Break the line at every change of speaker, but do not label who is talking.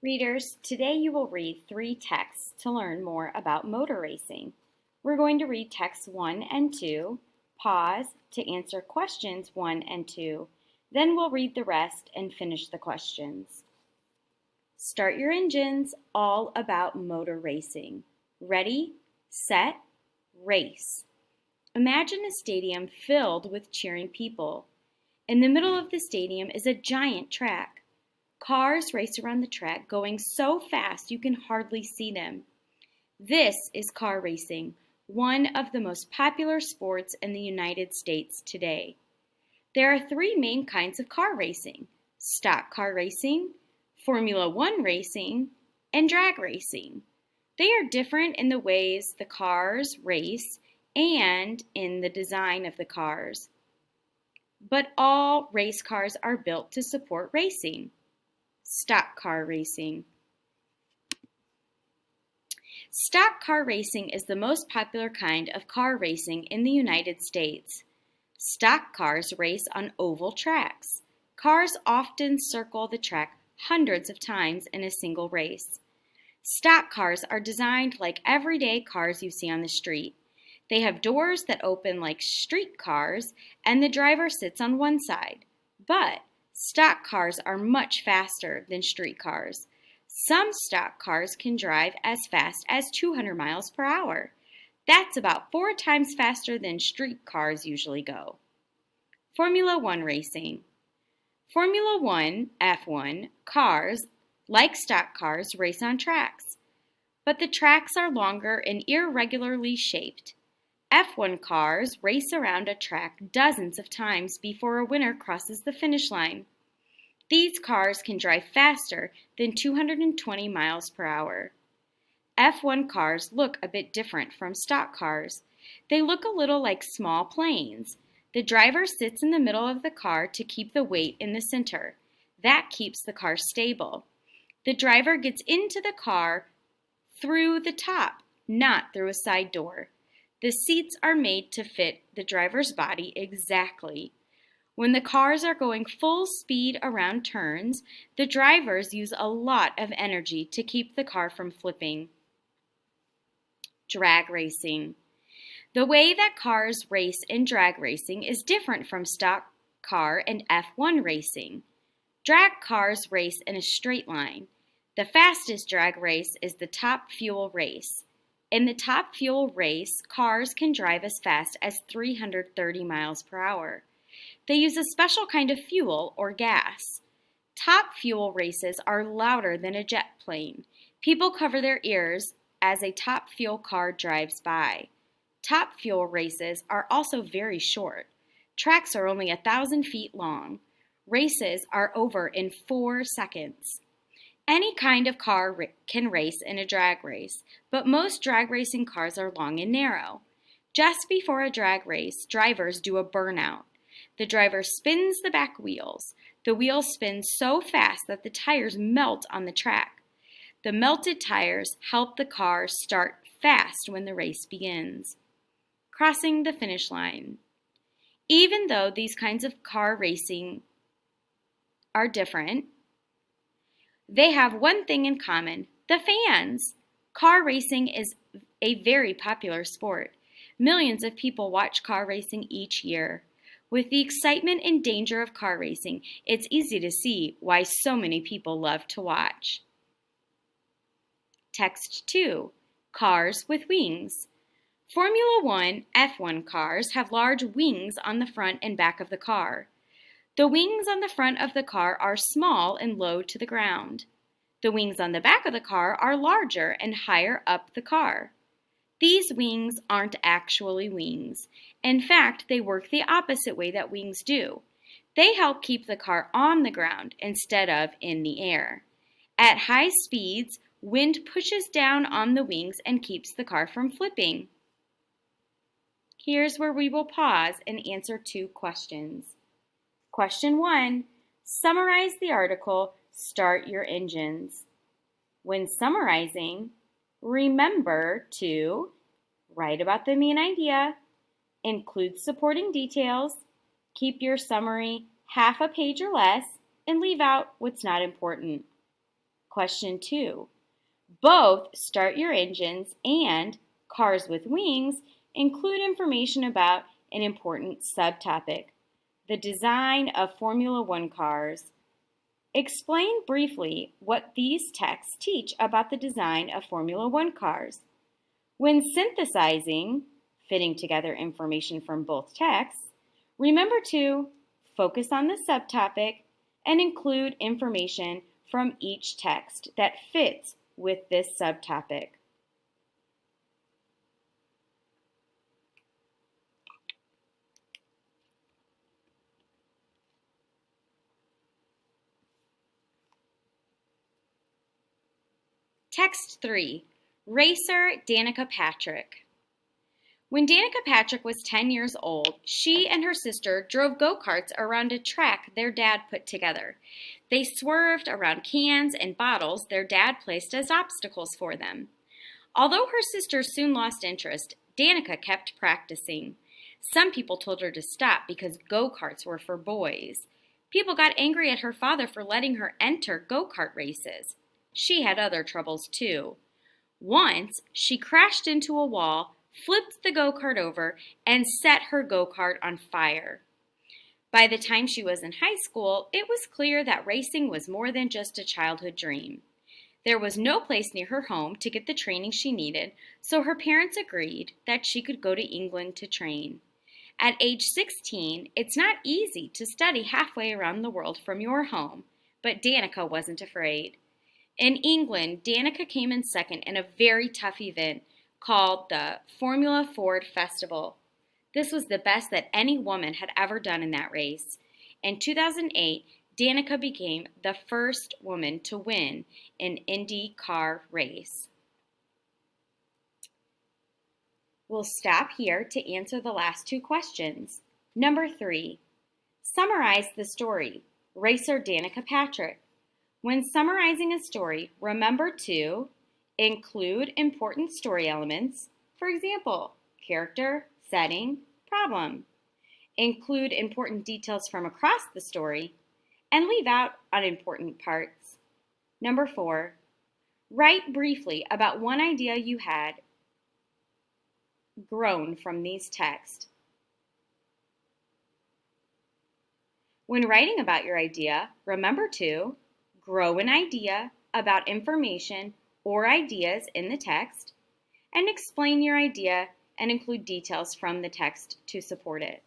Readers, today you will read 3 texts to learn more about motor racing. We're going to read texts 1 and 2, pause to answer questions 1 and 2, then we'll read the rest and finish the questions. Start your engines, all about motor racing. Ready, set, race. Imagine a stadium filled with cheering people. In the middle of the stadium is a giant track. Cars race around the track going so fast you can hardly see them. This is car racing, one of the most popular sports in the United States today. There are 3 main kinds of car racing: stock car racing, Formula One racing, and drag racing. They are different in the ways the cars race and in the design of the cars. But all race cars are built to support racing. Stock car racing. Stock car racing is the most popular kind of car racing in the United States. Stock cars race on oval tracks. Cars often circle the track hundreds of times in a single race. Stock cars are designed like everyday cars you see on the street. They have doors that open like street cars, and the driver sits on one side. But stock cars are much faster than street cars. Some stock cars can drive as fast as 200 miles per hour. That's about 4 times faster than street cars usually go. Formula One racing. Formula One, F1, cars, like stock cars, race on tracks. But the tracks are longer and irregularly shaped. F1 cars race around a track dozens of times before a winner crosses the finish line. These cars can drive faster than 220 miles per hour. F1 cars look a bit different from stock cars. They look a little like small planes. The driver sits in the middle of the car to keep the weight in the center. That keeps the car stable. The driver gets into the car through the top, not through a side door. The seats are made to fit the driver's body exactly. When the cars are going full speed around turns, the drivers use a lot of energy to keep the car from flipping. Drag racing. The way that cars race in drag racing is different from stock car and F1 racing. Drag cars race in a straight line. The fastest drag race is the top fuel race. In the top fuel race, cars can drive as fast as 330 miles per hour. They use a special kind of fuel or gas. Top fuel races are louder than a jet plane. People cover their ears as a top fuel car drives by. Top fuel races are also very short. Tracks are only 1,000 feet long. Races are over in 4 seconds. Any kind of car can race in a drag race, but most drag racing cars are long and narrow. Just before a drag race, drivers do a burnout. The driver spins the back wheels. The wheels spin so fast that the tires melt on the track. The melted tires help the car start fast when the race begins. Crossing the finish line. Even though these kinds of car racing are different, they have one thing in common: the fans. Car racing is a very popular sport. Millions of people watch car racing each year. With the excitement and danger of car racing, it's easy to see why so many people love to watch. Text 2. Cars with wings. Formula One, F1 cars have large wings on the front and back of the car. The wings on the front of the car are small and low to the ground. The wings on the back of the car are larger and higher up the car. These wings aren't actually wings. In fact, they work the opposite way that wings do. They help keep the car on the ground instead of in the air. At high speeds, wind pushes down on the wings and keeps the car from flipping. Here's where we will pause and answer 2 questions. Question 1. Summarize the article, Start Your Engines. When summarizing, remember to write about the main idea, include supporting details, keep your summary half a page or less, and leave out what's not important. Question 2. Both Start Your Engines and Cars with Wings include information about an important subtopic, the design of Formula One cars. Explain briefly what these texts teach about the design of Formula One cars. When synthesizing, fitting together information from both texts, remember to focus on the subtopic and include information from each text that fits with this subtopic. Text 3. Racer Danica Patrick. When Danica Patrick was 10 years old, she and her sister drove go-karts around a track their dad put together. They swerved around cans and bottles their dad placed as obstacles for them. Although her sister soon lost interest, Danica kept practicing. Some people told her to stop because go-karts were for boys. People got angry at her father for letting her enter go-kart races. She had other troubles too. Once, she crashed into a wall, flipped the go-kart over, and set her go-kart on fire. By the time she was in high school, it was clear that racing was more than just a childhood dream. There was no place near her home to get the training she needed, so her parents agreed that she could go to England to train. At age 16, it's not easy to study halfway around the world from your home, but Danica wasn't afraid. In England, Danica came in second in a very tough event called the Formula Ford Festival. This was the best that any woman had ever done in that race. In 2008, Danica became the first woman to win an Indy car race. We'll stop here to answer the last two questions. Number 3, summarize the story. Racer Danica Patrick. When summarizing a story, remember to include important story elements, for example, character, setting, problem. Include important details from across the story, and leave out unimportant parts. Number 4, write briefly about one idea you had grown from these texts. When writing about your idea, remember to grow an idea about information or ideas in the text, and explain your idea and include details from the text to support it.